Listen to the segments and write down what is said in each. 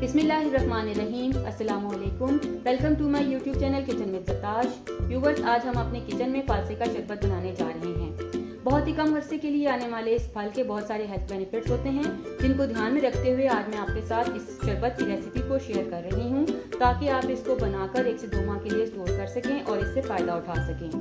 बिस्मिल्लाहिर्रहमानिर्रहीम, अस्सलाम वालेकुम। Welcome to my YouTube channel kitchen with Zatash. Viewers, आज हम अपने किचन में फालसे का शरबत बनाने जा रहे हैं। बहुत ही कम अरसे के लिए आने वाले इस फल के बहुत सारे हेल्थ बेनिफिट्स होते हैं, जिनको ध्यान में रखते हुए आज मैं आपके साथ इस शरबत की रेसिपी को शेयर कर रही हूँ, ताकि आप इसको बनाकर 1 से 2 माह के लिए स्टोर कर सकें और इससे फ़ायदा उठा सकें।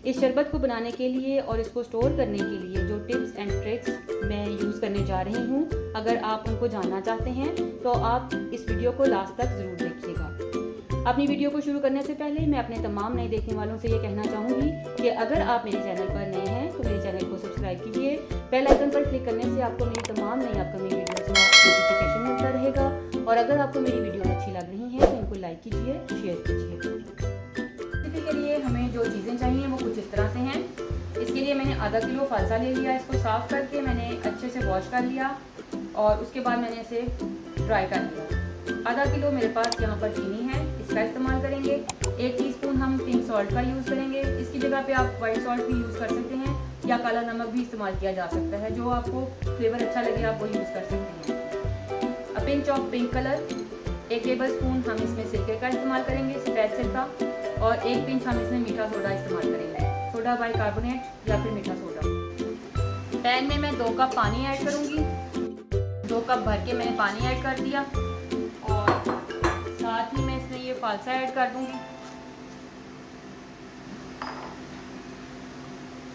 इस शरबत को बनाने के लिए और इसको स्टोर करने के लिए जो टिप्स एंड ट्रिक्स मैं यूज़ करने जा रही हूँ, अगर आप उनको जानना चाहते हैं तो आप इस वीडियो को लास्ट तक ज़रूर देखिएगा। अपनी वीडियो को शुरू करने से पहले मैं अपने तमाम नए देखने वालों से ये कहना चाहूँगी कि अगर आप मेरे चैनल पर नए हैं तो मेरे चैनल को सब्सक्राइब कीजिए। बेल आइकन पर क्लिक करने से आपको मेरी तमाम नई अपकमिंग वीडियोज़ का नोटिफिकेशन मिलता रहेगा। और अगर आपको मेरी वीडियो अच्छी लग रही है तो इनको लाइक कीजिए, शेयर कीजिए। के लिए हमें जो चीज़ें चाहिए वो कुछ इस तरह से हैं। इसके लिए मैंने आधा किलो फालसा ले लिया। इसको साफ़ करके मैंने अच्छे से वॉश कर लिया और उसके बाद मैंने इसे ड्राई कर लिया। आधा किलो मेरे पास यहाँ पर चीनी है, इसका इस्तेमाल करेंगे। 1 टीस्पून हम पिंक सॉल्ट का यूज़ करेंगे। इसकी जगह पे आप वाइट सॉल्ट भी यूज़ कर सकते हैं या काला नमक भी इस्तेमाल किया जा सकता है। जो आपको फ्लेवर अच्छा लगे आप वो यूज़ कर सकते हैं। A pinch of pink colour. 1 table spoon हम इसमें सिरके का इस्तेमाल करेंगे, सफ़ेद सिरका। और 1 पिंच हम इसमें मीठा सोडा इस्तेमाल करेंगे, सोडा बाइकार्बोनेट या फिर मीठा सोडा। पैन में मैं 2 कप पानी ऐड करूँगी। 2 कप भर के मैंने पानी ऐड कर दिया और साथ ही मैं इसमें ये फालसा ऐड कर दूँगी।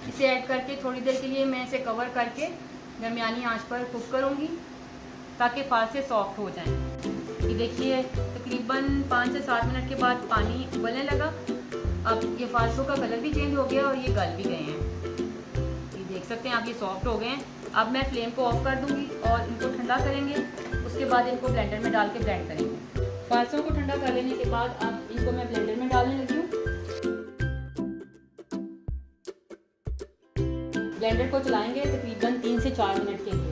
इसे ऐड करके थोड़ी देर के लिए मैं इसे कवर करके दरमियानी आंच पर कुक करूँगी ताकि फालसे सॉफ्ट हो जाएं। ये देखिए तकरीबन 5 से 7 मिनट के बाद पानी उबलने लगा। अब ये फालसों का कलर भी चेंज हो गया और ये गल भी गए हैं। ये देख सकते हैं आप, ये सॉफ्ट हो गए हैं। अब मैं फ्लेम को ऑफ कर दूंगी और इनको ठंडा करेंगे। उसके बाद इनको ब्लेंडर में डाल के ब्लेंड करेंगे। फालसों को ठंडा कर लेने के बाद अब इनको मैं ब्लेंडर में डालने लगी हूँ। ब्लेंडर को चलाएंगे तकरीबन 3 से 4 मिनट के लिए।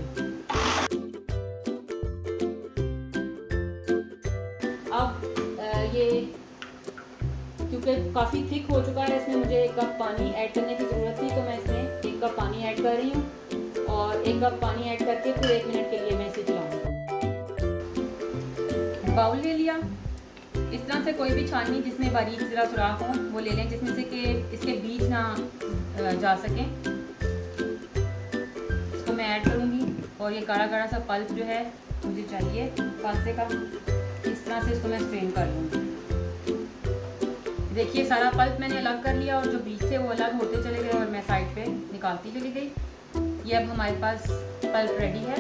अब ये क्योंकि काफ़ी थिक हो चुका है, इसमें मुझे 1 कप पानी ऐड करने की ज़रूरत थी, तो मैं इसमें 1 कप पानी ऐड कर रही हूँ और 1 कप पानी ऐड करके फिर 1 मिनट के लिए मैं इसे चलाऊँगी। बाउल ले लिया। इस तरह से कोई भी छाननी जिसमें बारीक ज़रा सुराख हो वो ले लें, जिसमें से कि इसके बीज ना जा सकें। इसको मैं ऐड करूँगी और ये गाढ़ा गाढ़ा सा पल्प जो है मुझे चाहिए फालसे का, इस तरह से इसको मैं स्ट्रेन कर लूँगी। देखिए सारा पल्प मैंने अलग कर लिया और जो बीज थे वो अलग होते चले गए और मैं साइड पे निकालती चली गई। ये अब हमारे पास पल्प रेडी है।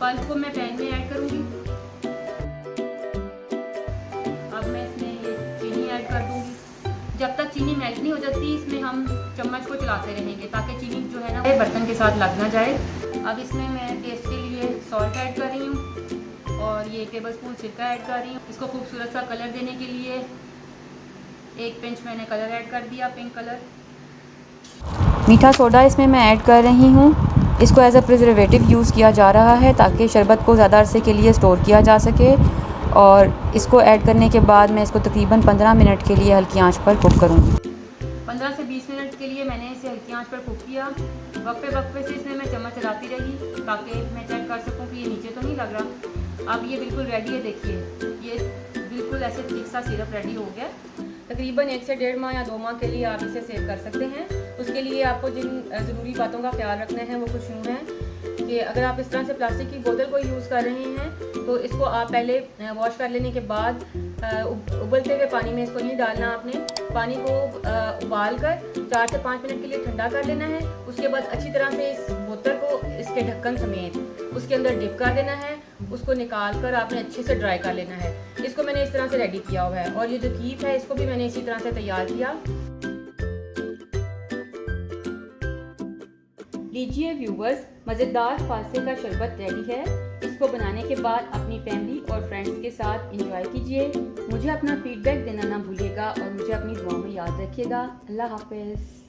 पल्प को मैं पैन में ऐड करूँगी। अब मैं इसमें ये चीनी ऐड कर दूँगी। जब तक चीनी मेल्ट नहीं हो जाती इसमें हम चम्मच को चलाते रहेंगे ताकि चीनी जो है ना बर्तन के साथ लग ना जाए। अब इसमें मैं टेस्ट के लिए सॉल्ट ऐड कर रही हूँ और ये 1 टेबल स्पून सिरका ऐड कर रही हूँ। इसको खूबसूरत सा कलर देने के लिए 1 पिंच मैंने कलर ऐड कर दिया, पिंक कलर। मीठा सोडा इसमें मैं ऐड कर रही हूँ। इसको एज अ प्रिजर्वेटिव यूज़ किया जा रहा है ताकि शरबत को ज़्यादा अरसे के लिए स्टोर किया जा सके। और इसको ऐड करने के बाद मैं इसको तकरीबन 15 मिनट के लिए हल्की आंच पर कुक करूँगी। 15 से 20 मिनट के लिए मैंने इसे हल्की आंच पर कुक किया। वक्फे से इसमें मैं चम्मच चलाती रही ताकि मैं चेक कर सकूं कि ये नीचे तो नहीं लग रहा। अब ये बिल्कुल रेडी है। देखिए ये बिल्कुल ऐसे थिक सा सिरप रेडी हो गया। तकरीबन 1 से 1.5 माह या 2 माह के लिए आप इसे सेव कर सकते हैं। उसके लिए आपको जिन ज़रूरी बातों का ख्याल रखना है वो कुछ यूँ है कि अगर आप इस तरह से प्लास्टिक की बोतल को यूज़ कर रहे हैं तो इसको आप पहले वॉश कर लेने के बाद उबलते हुए पानी में इसको नहीं डालना। आपने पानी को उबाल कर 4 से 5 मिनट के लिए ठंडा कर लेना है। उसके बाद अच्छी तरह से इस बोतल को इसके ढक्कन समेत उसके अंदर डिप कर देना है। उसको निकाल कर आपने अच्छे से ड्राई कर लेना है। इसको मैंने इस तरह से रेडी किया हुआ है और ये जो कीप है इसको भी मैंने इसी तरह से तैयार किया। लीजिए व्यूवर्स, मज़ेदार फालसे का शरबत रेडी है। इसको बनाने के बाद अपनी फैमिली और फ्रेंड्स के साथ एंजॉय कीजिए। मुझे अपना फीडबैक देना ना भूलिएगा और मुझे अपनी दुआ में याद रखिएगा। अल्लाह हाफ़िज़।